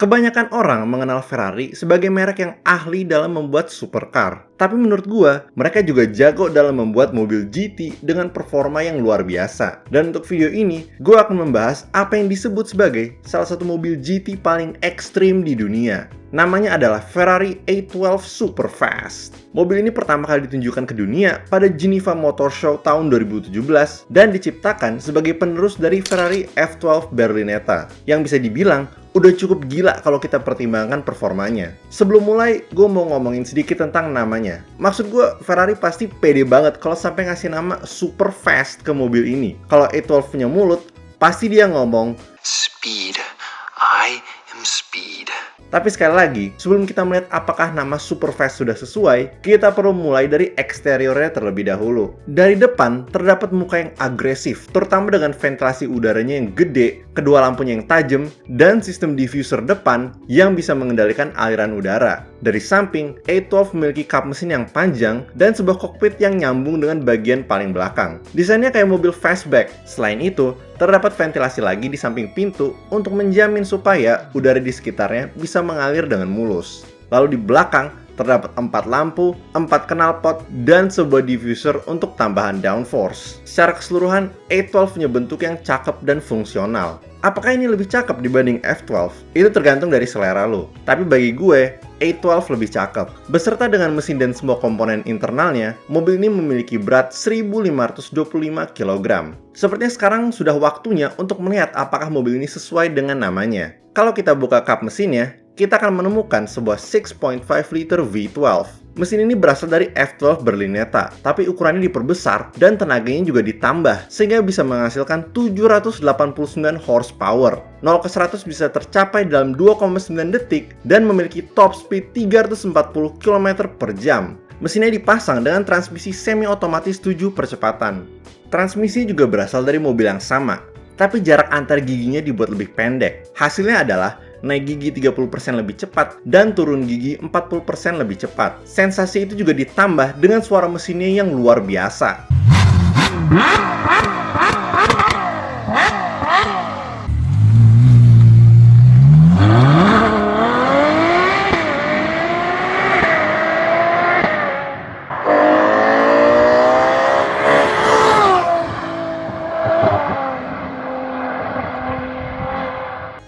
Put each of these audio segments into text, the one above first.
Kebanyakan orang mengenal Ferrari sebagai merek yang ahli dalam membuat supercar. Tapi menurut gua, mereka juga jago dalam membuat mobil GT dengan performa yang luar biasa. Dan untuk video ini, gua akan membahas apa yang disebut sebagai salah satu mobil GT paling ekstrim di dunia. Namanya adalah Ferrari 812 Superfast. Mobil ini pertama kali ditunjukkan ke dunia pada Geneva Motor Show tahun 2017 dan diciptakan sebagai penerus dari Ferrari F12 Berlinetta, yang bisa dibilang udah cukup gila kalau kita pertimbangkan performanya. Sebelum mulai, gue mau ngomongin sedikit tentang namanya. Maksud gue, Ferrari pasti pede banget kalau sampai ngasih nama Superfast ke mobil ini. Kalau 812 punya mulut, pasti dia ngomong Speed. I am speed. Tapi sekali lagi, sebelum kita melihat apakah nama Superfast sudah sesuai, kita perlu mulai dari eksteriornya terlebih dahulu. Dari depan, terdapat muka yang agresif, terutama dengan ventilasi udaranya yang gede, kedua lampunya yang tajam, dan sistem diffuser depan yang bisa mengendalikan aliran udara. Dari samping, 812 memiliki kap mesin yang panjang dan sebuah kokpit yang nyambung dengan bagian paling belakang. Desainnya kayak mobil fastback. Selain itu, terdapat ventilasi lagi di samping pintu untuk menjamin supaya udara di sekitarnya bisa mengalir dengan mulus. Lalu di belakang, terdapat 4 lampu, 4 knalpot, dan sebuah diffuser untuk tambahan downforce. Secara keseluruhan, 812 punya bentuk yang cakep dan fungsional. Apakah ini lebih cakep dibanding F12? Itu tergantung dari selera lo. Tapi bagi gue, 812 lebih cakep. Beserta dengan mesin dan semua komponen internalnya, mobil ini memiliki berat 1.525 kg. Sepertinya sekarang sudah waktunya untuk melihat apakah mobil ini sesuai dengan namanya. Kalau kita buka kap mesinnya, kita akan menemukan sebuah 6.5 liter V12. Mesin ini berasal dari F12 Berlinetta, tapi ukurannya diperbesar dan tenaganya juga ditambah, sehingga bisa menghasilkan 789 horsepower. 0 ke 100 bisa tercapai dalam 2,9 detik dan memiliki top speed 340 km per jam. Mesinnya dipasang dengan transmisi semi-otomatis 7 percepatan. Transmisi juga berasal dari mobil yang sama, tapi jarak antar giginya dibuat lebih pendek. Hasilnya adalah naik gigi 30% lebih cepat dan turun gigi 40% lebih cepat. Sensasi itu juga ditambah dengan suara mesinnya yang luar biasa.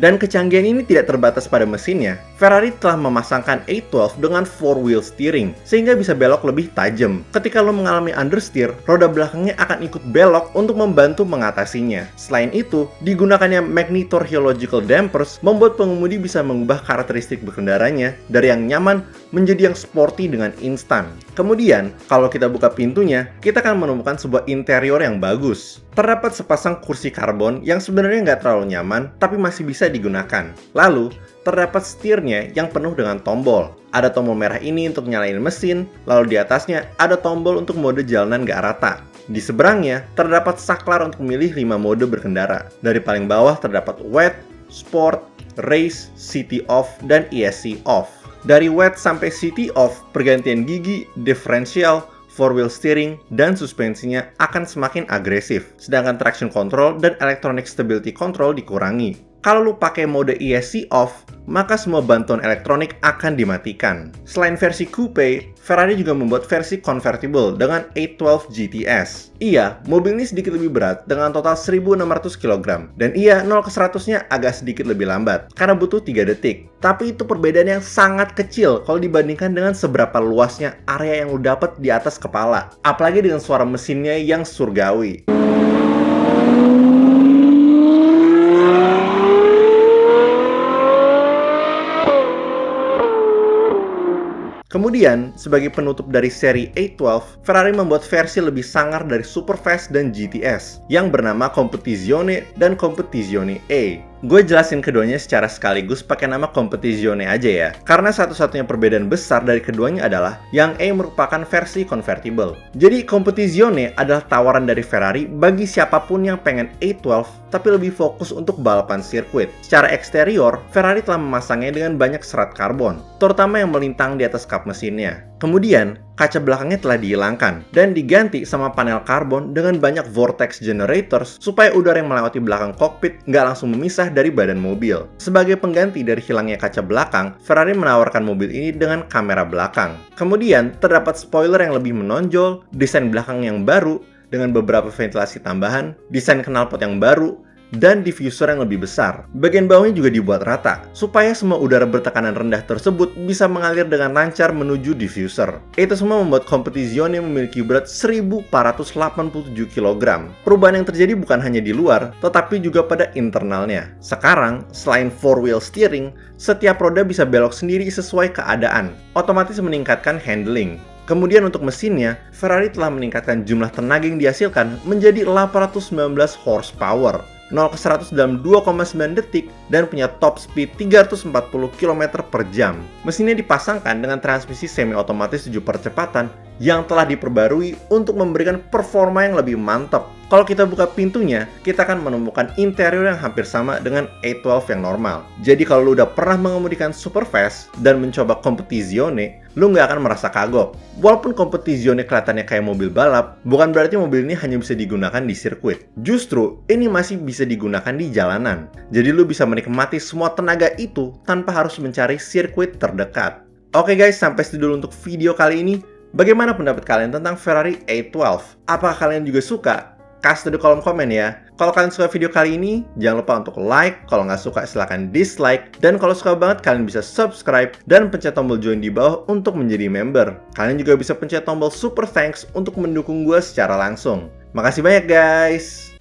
Dan kecanggihan ini tidak terbatas pada mesinnya. Ferrari telah memasangkan 812 dengan 4-wheel steering, sehingga bisa belok lebih tajam. Ketika lo mengalami understeer, roda belakangnya akan ikut belok untuk membantu mengatasinya. Selain itu, digunakannya magnetorheological dampers membuat pengemudi bisa mengubah karakteristik berkendaranya dari yang nyaman menjadi yang sporty dengan instan. Kemudian, kalau kita buka pintunya, kita akan menemukan sebuah interior yang bagus. Terdapat sepasang kursi karbon yang sebenarnya nggak terlalu nyaman, tapi masih bisa digunakan. Lalu, terdapat setirnya yang penuh dengan tombol. Ada tombol merah ini untuk nyalain mesin, lalu di atasnya ada tombol untuk mode jalanan nggak rata. Di seberangnya, terdapat saklar untuk memilih 5 mode berkendara. Dari paling bawah terdapat wet, sport, race, city off, dan ESC off. Dari wet sampai city off, pergantian gigi, differential, 4-wheel steering, dan suspensinya akan semakin agresif, sedangkan traction control dan electronic stability control dikurangi. Kalau lu pakai mode ESC off, maka semua bantuan elektronik akan dimatikan. Selain versi coupe, Ferrari juga membuat versi convertible dengan 812 GTS. Iya, mobil ini sedikit lebih berat dengan total 1.600 kg. Dan iya, 0 ke 100-nya agak sedikit lebih lambat, karena butuh 3 detik. Tapi itu perbedaan yang sangat kecil kalau dibandingkan dengan seberapa luasnya area yang lu dapat di atas kepala. Apalagi dengan suara mesinnya yang surgawi. Kemudian, sebagai penutup dari seri 812, Ferrari membuat versi lebih sangar dari Superfast dan GTS, yang bernama Competizione dan Competizione E. Gue jelasin keduanya secara sekaligus pakai nama Competizione aja ya, karena satu-satunya perbedaan besar dari keduanya adalah yang E merupakan versi convertible. Jadi Competizione adalah tawaran dari Ferrari bagi siapapun yang pengen 812 tapi lebih fokus untuk balapan sirkuit. Secara eksterior, Ferrari telah memasangnya dengan banyak serat karbon, terutama yang melintang di atas kap mesinnya. Kemudian, kaca belakangnya telah dihilangkan dan diganti sama panel karbon dengan banyak vortex generators supaya udara yang melewati belakang kokpit nggak langsung memisah dari badan mobil. Sebagai pengganti dari hilangnya kaca belakang, Ferrari menawarkan mobil ini dengan kamera belakang. Kemudian, terdapat spoiler yang lebih menonjol, desain belakang yang baru dengan beberapa ventilasi tambahan, desain knalpot yang baru, dan diffuser yang lebih besar. Bagian bawahnya juga dibuat rata, supaya semua udara bertekanan rendah tersebut bisa mengalir dengan lancar menuju diffuser. Itu semua membuat Competizione memiliki berat 1.487 kg. Perubahan yang terjadi bukan hanya di luar, tetapi juga pada internalnya. Sekarang, selain 4-wheel steering, setiap roda bisa belok sendiri sesuai keadaan, otomatis meningkatkan handling. Kemudian untuk mesinnya, Ferrari telah meningkatkan jumlah tenaga yang dihasilkan menjadi 819 horsepower. 0 ke 100 dalam 2,9 detik dan punya top speed 340 km per jam. Mesinnya dipasangkan dengan transmisi semi-otomatis 7 percepatan yang telah diperbarui untuk memberikan performa yang lebih mantap. Kalau kita buka pintunya, kita akan menemukan interior yang hampir sama dengan A12 yang normal. Jadi kalau lu udah pernah mengemudikan Superfast dan mencoba Competizione, lu nggak akan merasa kagok. Walaupun Competizione kelihatannya kayak mobil balap, bukan berarti mobil ini hanya bisa digunakan di sirkuit. Justru, ini masih bisa digunakan di jalanan. Jadi lu bisa menikmati semua tenaga itu tanpa harus mencari sirkuit terdekat. Oke guys, sampai situ dulu untuk video kali ini. Bagaimana pendapat kalian tentang Ferrari A12? Apakah kalian juga suka? Kasih di kolom komen ya. Kalau kalian suka video kali ini, jangan lupa untuk like. Kalau nggak suka, silahkan dislike. Dan kalau suka banget, kalian bisa subscribe dan pencet tombol join di bawah untuk menjadi member. Kalian juga bisa pencet tombol super thanks untuk mendukung gue secara langsung. Makasih banyak guys!